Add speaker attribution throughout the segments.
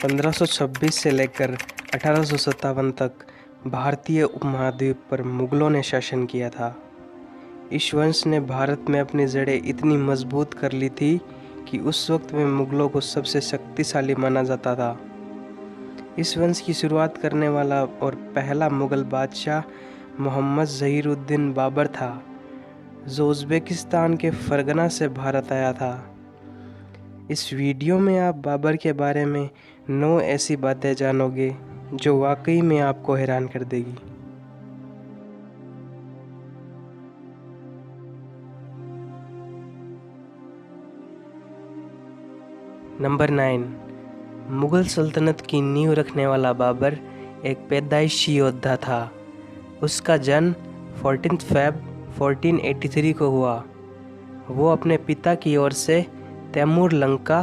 Speaker 1: 1526 से लेकर 1857 तक भारतीय उपमहाद्वीप पर मुगलों ने शासन किया था। इस वंश ने भारत में अपनी जड़ें इतनी मजबूत कर ली थी कि उस वक्त में मुगलों को सबसे शक्तिशाली माना जाता था। इस वंश की शुरुआत करने वाला और पहला मुगल बादशाह मोहम्मद ज़हीरुद्दीन बाबर था, जो उज़्बेकिस्तान के फरगना से भारत आया था। इस वीडियो में आप बाबर के बारे में 9 ऐसी बातें जानोगे जो वाकई में आपको हैरान कर देगी। नंबर 9, मुगल सल्तनत की नींव रखने वाला बाबर एक पैदाइशी योद्धा था। उसका जन्म 14 फ़रवरी 1483 को हुआ। वो अपने पिता की ओर से तैमूर लंग का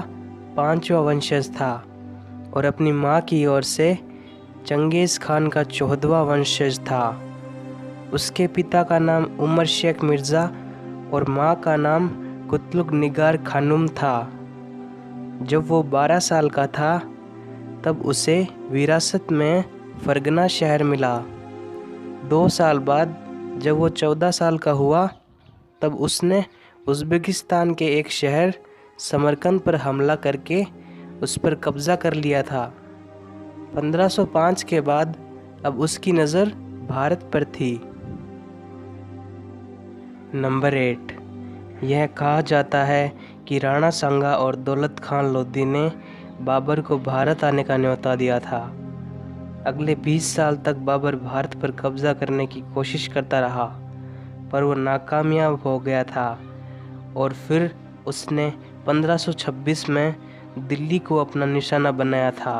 Speaker 1: 5वां वंशज था और अपनी माँ की ओर से चंगेज़ खान का 14वां वंशज था। उसके पिता का नाम उमर शेख मिर्ज़ा और माँ का नाम कुतलुक निगार खानुम था। जब वो 12 साल का था तब उसे विरासत में फरगना शहर मिला। 2 साल बाद जब वो 14 साल का हुआ तब उसने उज़्बेकिस्तान के एक शहर समरकंद पर हमला करके उस पर कब्ज़ा कर लिया था। 1505 के बाद अब उसकी नज़र भारत पर थी। नंबर 8, यह कहा जाता है कि राणा सांगा और दौलत खान लोधी ने बाबर को भारत आने का न्योता दिया था। अगले 20 साल तक बाबर भारत पर कब्ज़ा करने की कोशिश करता रहा, पर वो नाकामयाब हो गया था और फिर उसने 1526 में दिल्ली को अपना निशाना बनाया था।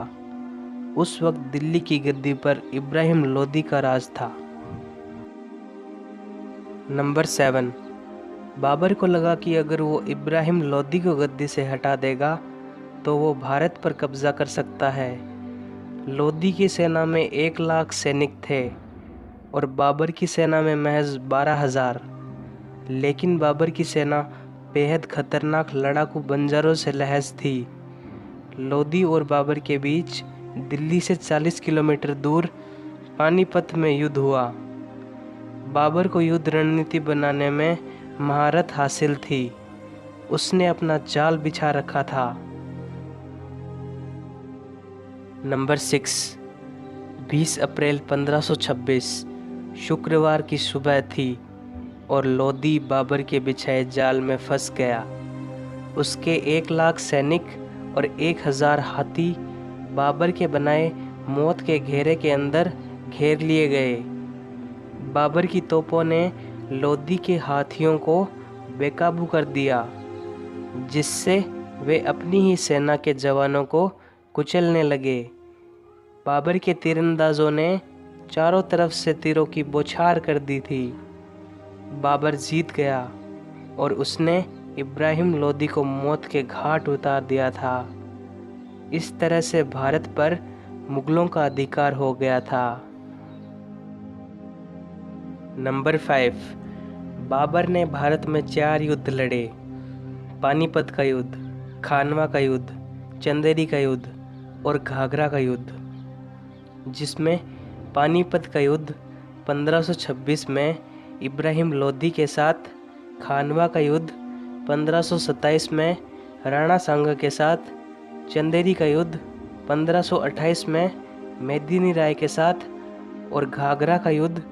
Speaker 1: उस वक्त दिल्ली की गद्दी पर इब्राहिम लोदी का राज था। नंबर 7, बाबर को लगा कि अगर वो इब्राहिम लोदी को गद्दी से हटा देगा तो वो भारत पर कब्ज़ा कर सकता है। लोदी की सेना में 1 लाख सैनिक थे और बाबर की सेना में महज 12,000। लेकिन बाबर की सेना बेहद खतरनाक लड़ाकू बंजारों से लैस थी। लोदी और बाबर के बीच दिल्ली से 40 किलोमीटर दूर पानीपत में युद्ध हुआ। बाबर को युद्ध रणनीति बनाने में महारत हासिल थी। उसने अपना जाल बिछा रखा था। नंबर 6, 20 अप्रैल 1526 शुक्रवार की सुबह थी और लोदी बाबर के बिछाए जाल में फंस गया। उसके 1 लाख सैनिक और 1,000 हाथी बाबर के बनाए मौत के घेरे के अंदर घेर लिए गए। बाबर की तोपों ने लोदी के हाथियों को बेकाबू कर दिया, जिससे वे अपनी ही सेना के जवानों को कुचलने लगे। बाबर के तीरंदाजों ने चारों तरफ से तीरों की बौछार कर दी थी। बाबर जीत गया और उसने इब्राहिम लोदी को मौत के घाट उतार दिया था। इस तरह से भारत पर मुगलों का अधिकार हो गया था। नंबर 5, बाबर ने भारत में 4 युद्ध लड़े। पानीपत का युद्ध, खानवा का युद्ध, चंदेरी का युद्ध और घाघरा का युद्ध, जिसमें पानीपत का युद्ध 1526 में इब्राहिम लोदी के साथ, खानवा का युद्ध 1527 में राणा सांगा के साथ, चंदेरी का युद्ध 1528 में मेदिनी राय के साथ और घाघरा का युद्ध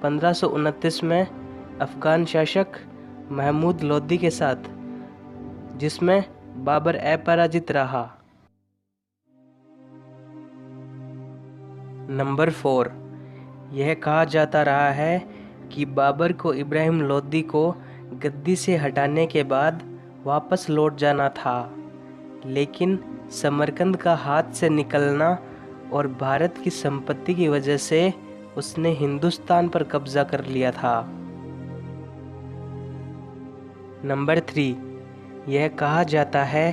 Speaker 1: 1529 में अफ़गान शासक महमूद लोदी के साथ, जिसमें बाबर अपराजित रहा। नंबर 4, यह कहा जाता रहा है कि बाबर को इब्राहिम लोदी को गद्दी से हटाने के बाद वापस लौट जाना था, लेकिन समरकंद का हाथ से निकलना और भारत की संपत्ति की वजह से उसने हिंदुस्तान पर कब्जा कर लिया था। नंबर 3, यह कहा जाता है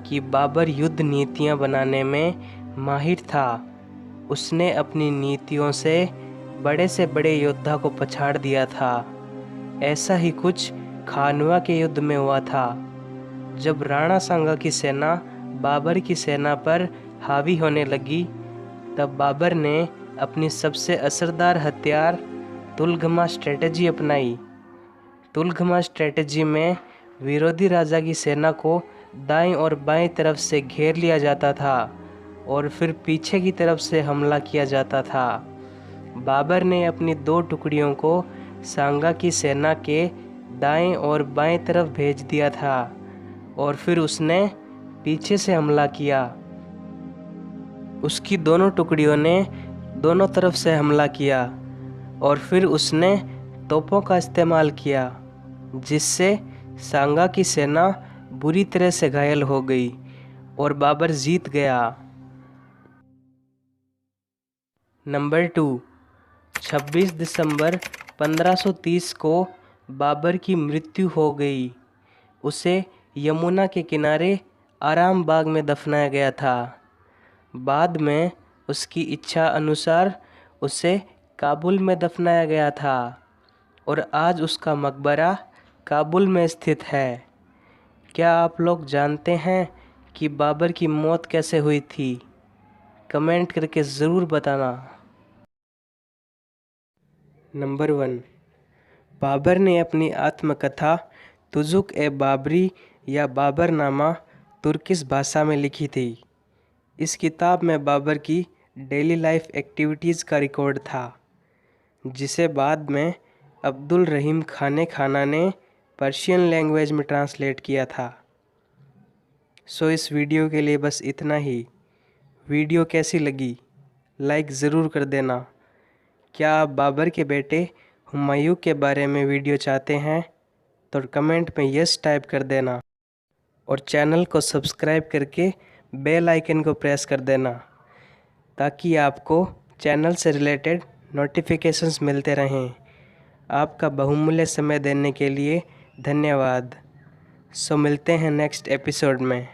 Speaker 1: कि बाबर युद्ध नीतियाँ बनाने में माहिर था। उसने अपनी नीतियों से बड़े योद्धा को पछाड़ दिया था। ऐसा ही कुछ खानवा के युद्ध में हुआ था, जब राणा सांगा की सेना बाबर की सेना पर हावी होने लगी, तब बाबर ने अपनी सबसे असरदार हथियार तुलगमा स्ट्रेटजी अपनाई। तुलगमा स्ट्रेटजी में विरोधी राजा की सेना को दाईं और बाईं तरफ से घेर लिया जाता था और फिर पीछे की तरफ से हमला किया जाता था। बाबर ने अपनी 2 टुकड़ियों को सांगा की सेना के दाएं और बाएं तरफ भेज दिया था और फिर उसने पीछे से हमला किया। उसकी दोनों टुकड़ियों ने दोनों तरफ से हमला किया और फिर उसने तोपों का इस्तेमाल किया, जिससे सांगा की सेना बुरी तरह से घायल हो गई और बाबर जीत गया। नंबर 2, 26 दिसंबर 1530 को बाबर की मृत्यु हो गई। उसे यमुना के किनारे आराम बाग में दफनाया गया था। बाद में उसकी इच्छा अनुसार उसे काबुल में दफनाया गया था और आज उसका मकबरा काबुल में स्थित है। क्या आप लोग जानते हैं कि बाबर की मौत कैसे हुई थी? कमेंट करके ज़रूर बताना। नंबर 1, बाबर ने अपनी आत्मकथा तुजुक ए बाबरी या बाबरनामा तुर्किश भाषा में लिखी थी। इस किताब में बाबर की डेली लाइफ एक्टिविटीज़ का रिकॉर्ड था, जिसे बाद में अब्दुल रहीम खाना ने पर्शियन लैंग्वेज में ट्रांसलेट किया था। सो इस वीडियो के लिए बस इतना ही। वीडियो कैसी लगी लाइक ज़रूर कर देना। क्या आप बाबर के बेटे हुमायूं के बारे में वीडियो चाहते हैं तो कमेंट में यस टाइप कर देना और चैनल को सब्सक्राइब करके बेल आइकन को प्रेस कर देना ताकि आपको चैनल से रिलेटेड नोटिफिकेशंस मिलते रहें। आपका बहुमूल्य समय देने के लिए धन्यवाद। सो मिलते हैं नेक्स्ट एपिसोड में।